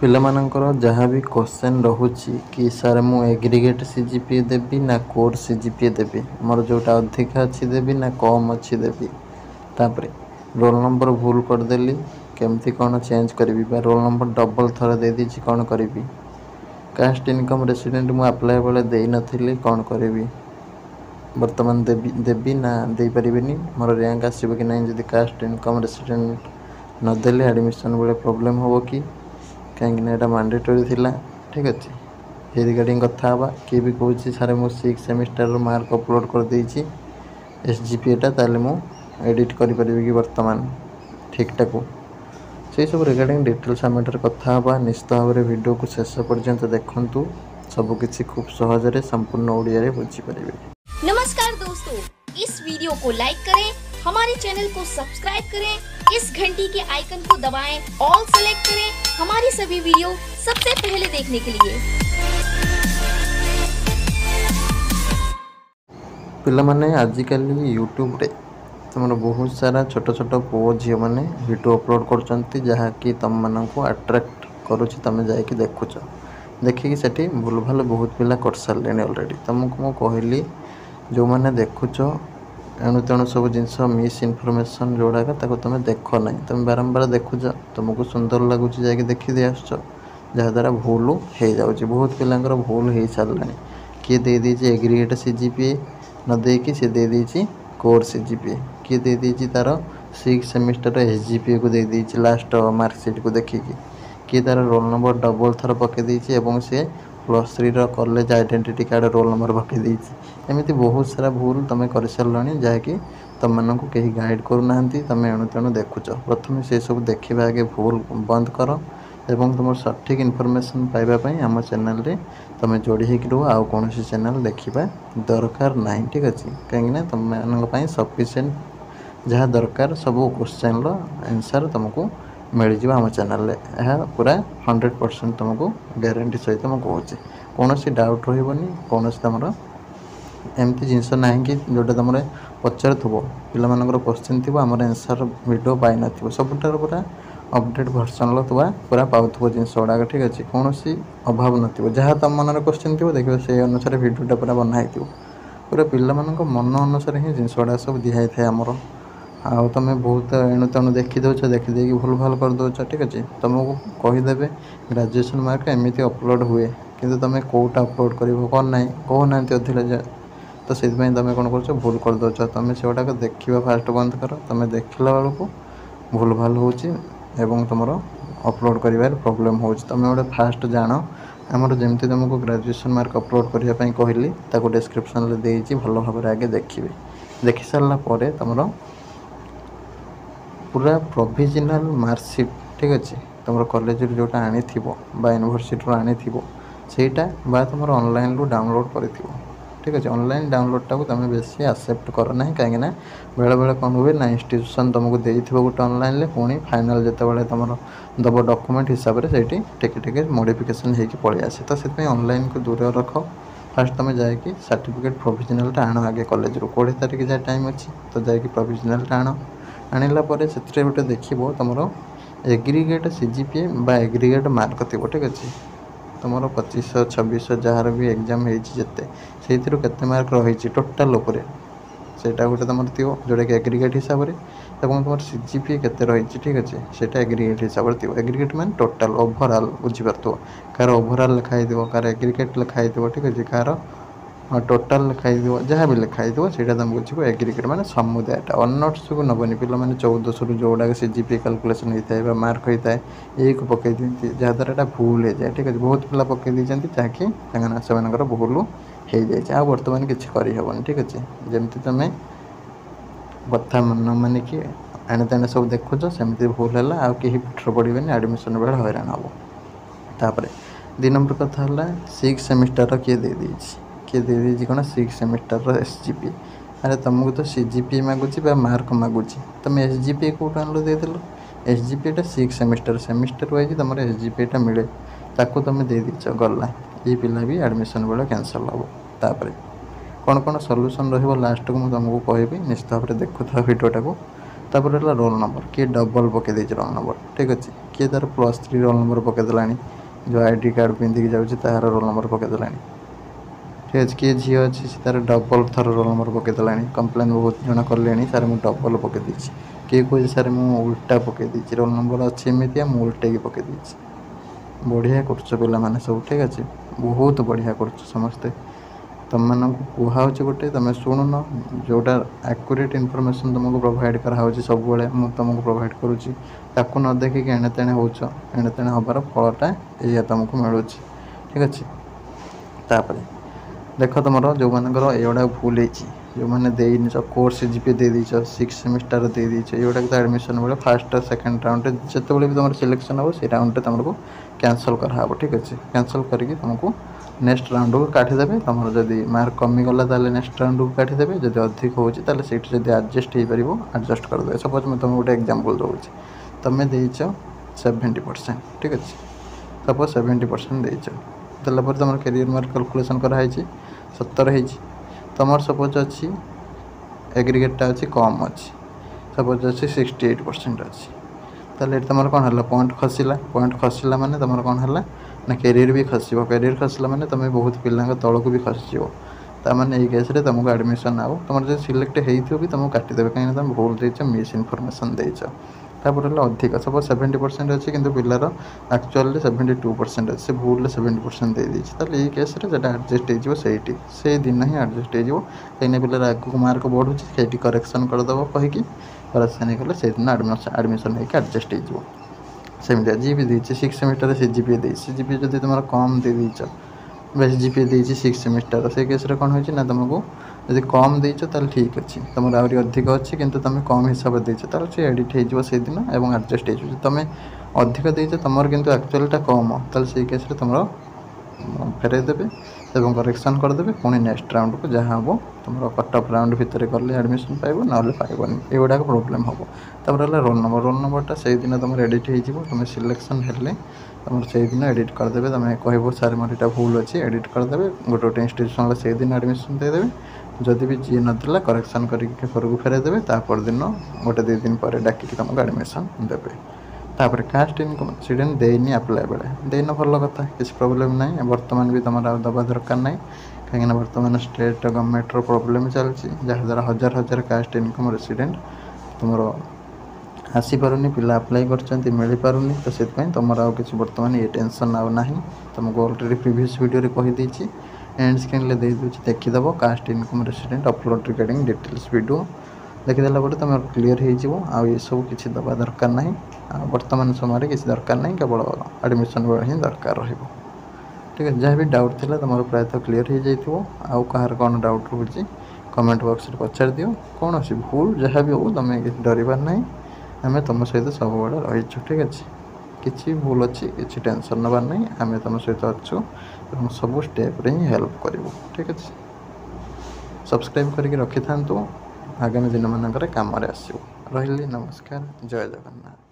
ପିଲାମାନଙ୍କର ଯାହା ବି କ୍ୱେଶ୍ଚନ୍ ରହୁଛି କି ସାର୍ ମୁଁ ଏଗ୍ରିଗେଟ୍ CGPA ଦେବି ନା କୋର୍ CGPA ଦେବି, ମୋର ଯେଉଁଟା ଅଧିକା ଅଛି ଦେବି ନା କମ୍ ଅଛି ଦେବି। ତାପରେ ରୋଲ୍ ନମ୍ବର ଭୁଲ କରିଦେଲି କେମିତି କ'ଣ ଚେଞ୍ଜ କରିବି, ବା ରୋଲ୍ ନମ୍ବର ଡବଲ୍ ଥର ଦେଇଦେଇଛି କ'ଣ କରିବି। କାଷ୍ଟ ଇନକମ୍ ରେସିଡେଣ୍ଟ ମୁଁ ଆପ୍ଲାଏ ବେଳେ ଦେଇନଥିଲି କ'ଣ କରିବି। ବର୍ତ୍ତମାନ ଦେବି ନା ଦେଇପାରିବିନି, ମୋର ର୍ୟାଙ୍କ ଆସିବ କି ନାହିଁ ଯଦି କାଷ୍ଟ ଇନକମ୍ ରେସିଡେଣ୍ଟ ନଦେଲେ ଆଡ଼ମିସନ୍ ବେଳେ ପ୍ରୋବ୍ଲେମ୍ ହେବ କି, କାହିଁକିନା ଏଇଟା ମାଣ୍ଡେଟୋରି ଥିଲା। ଠିକ୍ ଅଛି, ଏ ରିଗାର୍ଡ଼ିଂ କଥା ହେବା। କିଏ ବି କହୁଛି ସାର୍ ମୁଁ 6th ସେମିଷ୍ଟାରର ମାର୍କ ଅପଲୋଡ଼ କରିଦେଇଛି SGPAଟା, ତାହେଲେ ମୁଁ ଏଡ଼ିଟ୍ କରିପାରିବି କି ବର୍ତ୍ତମାନ ଠିକ୍ଟାକୁ, ସେହିସବୁ ରିଗାର୍ଡ଼ିଂ ଡିଟେଲ୍ସ ଆମେ ଏଠାରେ କଥା ହେବା। ନିଶ୍ଚିତ ଭାବରେ ଭିଡ଼ିଓକୁ ଶେଷ ପର୍ଯ୍ୟନ୍ତ ଦେଖନ୍ତୁ, ସବୁକିଛି ଖୁବ୍ ସହଜରେ ସମ୍ପୂର୍ଣ୍ଣ ଓଡ଼ିଆରେ ବୁଝିପାରିବେ। नमस्कार दोस्तों, इस वीडियो को लाइक करें, हमारे चैनल को सब्सक्राइब करें, इस घंटी के आइकन को दबाएं, ऑल सेलेक्ट करें हमारी सभी वीडियो सबसे पहले देखने के लिए। पिलामाने आजिकल यूट्यूब रे तुम बहुत सारा छोट छोट पुओ झील मैंने वीडियो अपलोड कर जहाँकि तुम मानक अट्राक्ट करुच्ची, तुम जाकि देखुच, देखिकी सेठी भूल भाल बहुत पिला कर सारे अलरेडी। तुमको मु कहली जो मैंने देखुच एणु तेणु सब जिनस मिस इनफर्मेसन जोड़ाक तुम देख ना, तुम बारंबार देखुच, तुमको सुंदर लगुच जाकि देखी दे आस, जहाँद्वारा भूल हो जाऊँगी। बहुत पिलांकर भूल हो सारा, किए दे दीजिए एग्रीगेट CGPA न देकी सी दे दीजिए कोर CGPA, किए दे दीजिए तार 6th सेमिस्टर SGPA को दे दीजिए लास्ट मार्कसीट को देखिकी, किए तार रोल नंबर डबल थर पकई देछि एवं सी +3 college identity card roll number पकई देछि। एमती बहुत सारा भूल तुम कर सारे जहाँकि तुम मानक कहीं गाइड करूना, तुम एणु तेणु देखुच। प्रथम से सब देखा आगे भूल बंद कर एवं तुम सठिक इनफर्मेसन पाइबापी आम चैनल रे तुम जोड़ी होकर रुह, आउ कौन चैनल देखा दरकार ना। ठीक अच्छे, कहीं तुम मान सफिसीयंट जहाँ दरकार सब क्वेश्चन आंसर तुमको मिल जाए आम चैनल रे। यह पूरा 100% तुमको ग्यारंटी सहित मुझे कहूँ, कौन डाउट रही कौन तुम एमती जिनस ना कि जोटा तुम पचार पिला क्वेश्चन थी आम आंसर वीडियो पाई न, सबुठार पूरा अपडेट भर्सन पूरा पाथ्व जिनस गुड़ाक। ठीक अच्छे, कौन अभाव न जहाँ तुम मन क्वेश्चन थी देखिए से अनुसार वीडियोटा पूरा बनाई पूरा पिला मन अनुसार ही जिनस गुड़ा सब दिखाई थाए आमर। आउ तुम बहुत एणु तेणु देखीदे देखीदे भूल भाल कर दौच। ठीक अच्छे, तुमको कहीदेवे ग्रेजुएशन मार्क एमती अपलोड हुए कि तुम कौटा अपलोड कर कौन ना कहना अधिक, तो से तुम कौन कर भूल कर दौच। तुम से गुड़ाक देखा फास्ट बंद कर, तुम देखला बेलू भूल भाल हो तुम अपलोड कर प्रोब्लेम हो। तुम गोटे फास्ट जान आमर जमी तुमको ग्रेजुएशन मार्क अपलोड करने कहली डिस्क्रिप्शन में देती भल भाव आगे देखिए। देखी सारापर तुम पूरा प्रोविजनल मार्कशीट, ठीक अच्छे, तुम कॉलेज जोटा आनी यूनिवर्सिटी आनी सेटा बा तुम ऑनलाइन रू डाउनलोड कर। ठीक अच्छे, ऑनलाइन डाउनलोडटा को तुम बेसी एक्सेप्ट कर ना, कहीं बेले बेले कौन हुए ना इंस्टीट्यूशन तुमको देते गोटे ऑनलाइन पुणी फाइनाल जो तुम दब डॉक्यूमेंट हिसाब से टिके टिके मॉडिफिकेशन होगी पलि आसे। तो से ऑनलाइन को दूर रख, फास्ट तुम जाकि सर्टिफिकेट प्रोविजनलटा आण आगे कॉलेज रू 20 तारीख जहाँ टाइम अच्छी, तो जाकि प्रोविजनलटा आणला से गोटे देखो तुम एग्रीगेट CGPA बा एग्रीगेट मार्क थी। ठीक अच्छे, तुम 2500 2600 जार भी एग्जाम होते से मार्क रही टोटाल उपरे सेटा गोटे तुम थी जोटा कि एग्रीगेट हिसाब से, तुम CGPA केते रही। ठीक अच्छे, सेटा एग्रीगेट हिसाब से थी। एग्रीगेट मान टोटाल ओभरऑल बुझीपार, कार ओभरऑल लिखाई कार एग्रीगेट लिखाई। ठीक अच्छे, कार टोटाल लिखाई जहाँ भी लिखाई से तुम बुझे एग्रीगेट मान समुदायटा अनट्स को नबनी पिला 1400 जो गुड़ा CGPA कैलकुलेशन होता है मार्क होता है ये को पकई दिखती जहाँद्वारा यहाँ भूल हो जाए। ठीक अच्छे, बहुत पिला पकई देती जहाँकि से भूल हो जाए आ बर्तमान किसी करहबन। ठीक अच्छे, जमती तुम कथा न मानिकी एणे तेणे सब देखुच सेमती भूल है आ कहीं पिठर पड़े एडमिशन बेले हैरान हम। तापर 2 नंबर कथा है 6th सेमिस्टर किए दे किए दे कौन 6th सेमिस्टर SGPA। अरे तुमको तो CGPA मागुची मार्क मागुची, तुम SGPA कौट आन दे SGPAटा 6th सेमिस्टर वाइज तुम SGPAटा मिले ताको तुम दे दीच गला, ये पिला भी एडमिशन बेले कैंसल हम। तापर कौन कौन सल्यूशन रही लास्ट को मुझे तुमको कहबी, निश्चित भाव में देखुता भिडियोटा को। तापर रोल नंबर किए डबल पकई रोल नंबर। ठीक अच्छे, किए तार +3 रोल नंबर पकईदेलानी जो आईडी कार्ड पिंधिकी जाऊँगी तार रोल नंबर पकईदेलानी ठीक अच्छे किए झी अच्छी से तार डबल थर रोल नंबर पकईदेलानी कम्प्लेन बहुत जन कले सार मुझे डबल पकईदी किए कहे सार मुझे उल्टा पकईदी रोल नंबर अच्छी एमती मुझे उल्टे पकईदी बढ़िया कर पिला माने सब ठीक अच्छे बहुत बढ़िया कर समस्ते तुम मानक कहुँ गोटे तुम शुणुन जोटा एक्यूरेट इनफॉरमेशन तुमको प्रोवाइड कराऊँ सब मुझे तुमको प्रोवाइड करुँची ताकू न देखिक एणे तेणे होच एणे तेणे हबार फलटा या तुमको मिलूँ ठीक अच्छे तापर देख तुम जो मानकर एगुड़ा भूल जो मैंने देनी कोर्स जीपी दे दीच 6 सेमिस्टर दे दीच एगुड़ा तो एडमिशन बेले फास्ट सेकेंड राउंड जिते भी तुम सिलेक्शन हो से राउंड तुमको कैंसल कराव ठीक अच्छे कैंसल करके तुमको नेक्स्ट राउंड को काटिदेवे तुम जदि मार्क कमिगला नेक्स्ट राउंड को काटिदेवे जब अधिक होती सीट जब एडजस्ट हो पार एडजस्ट करदे सपोज मैं तुम गोटे एग्जांपल दूसरी तुम देच 70% ठीक अच्छे सपोज 70% देच देलापर तुम कैरियर मार्क कैलकुलेसन कराई 70 हो तुम सपोज अच्छी एग्रीगेटा अच्छी कम अच्छी सपोज अच्छी 68% अच्छी ताले तुम कौन है पॉइंट खसला माने तुम कौन है ना कैरियर भी खसो कैरियर खसला माने तुम बहुत पिला तौक भी खसीज ताने ये केस तुमको एडमिशन आव तुम जो सिलेक्ट हो तुमको काटिदेवे कहीं तुम भूल देच मिस इनफॉरमेशन देच तापर अधिक सपोज 70% अच्छी कि पिलार एक्चुअली 72% अच्छे भूल 70% दे दीजिए ये केस एडजस्ट होती से दिन ही एडजस्ट हो कहीं पिलार आगे मार्क बढ़ू से करेक्शन करदेव कहीकि करेक्शन कले से दिन एडमिशन होकर एडजस्ट हो सेमती जी भी देती 6 सेमिस्टर सीजीपीए दे सीजीपीए जब तुम कम दे दीच बेस जीपीए दे 6 सेमिस्टर से केस कौन हो तुमको जब कम देच ठीक अच्छे तुम आहरी अधिक अच्छी किंतु तुम कम हिसाब से देच से एडिट हो दिन और एडजस्ट हो तुम अधिक देच तुम किंतु एक्चुअलटा कम से केस तुम फेरई देवे और करेक्शन करदे पुणी नेक्स्ट राउंड को जहाँ हम तुम कट ऑफ राउंड भितर गले एडमिशन पाइब ना पाइबनी एगुड़ा प्रोब्लेम हम तापर रोल नंबरटा से दिन तुम एडिट हो तुम सिलेक्शन हेल्ले तुम से दिन एडिट करदे तुम कह सार मोर यहाँ भूल अच्छी एडिट करदे गोटे गोटे इंस्टीट्यूशन से दिन एडमिशन देदेवे जदि भी जी नाला करेक्शन करके घर को फेरई देवे तापर दिन गोटे 2 दिन पर डाकिक तुमको एडमिशन देवे तापर कास्ट इनकम सीडेंट देनी आप्लाय बेले देन भल कथा किसी प्रोब्लेम ना बर्तमान भी तुम दबा दरकार ना कहीं बर्तमान स्टेट गवर्नमेंट प्रोब्लेम चलती जहाँद्वारा हजार हजार कास्ट इनकम रेसिडेंट तुम आसीपारूनी पिला आप्लाय कर मिल पारूनी तो से तुम किसी बर्तमान ये टेंशन आना तुमको ऑलरेडी प्रीवियस वीडियो कहीदे एंड स्क्रीन दे दूसरी देखीदेव caste income resident upload regarding details video देखीदेला तुम क्लीयर हो ये सब किसी दबा दरकार ना बर्तमान समय किसी दरकार ना केवल एडमिशन बेले ही दरकार रहा ठीक है जहाँ भी डाउट थी तुम प्रायतः क्लीयर हो जाइए आउ कहार कौन डाउट रोचे कमेंट बॉक्स में पचार दियो कौन अच्छी भूल जहाँ भी हो तुम डरबार ना आम तुम सहित सब बड़े रहीचु ठीक अच्छे किसी भूल अच्छी किसी टेंशन नबार ना आम तुम सहित अच्छु सब स्टेप ही हेल्प करूँ ठीक अच्छे सब्सक्राइब करके रखि था आगामी दिन मानक काम आसो रही नमस्कार जय जगन्नाथ।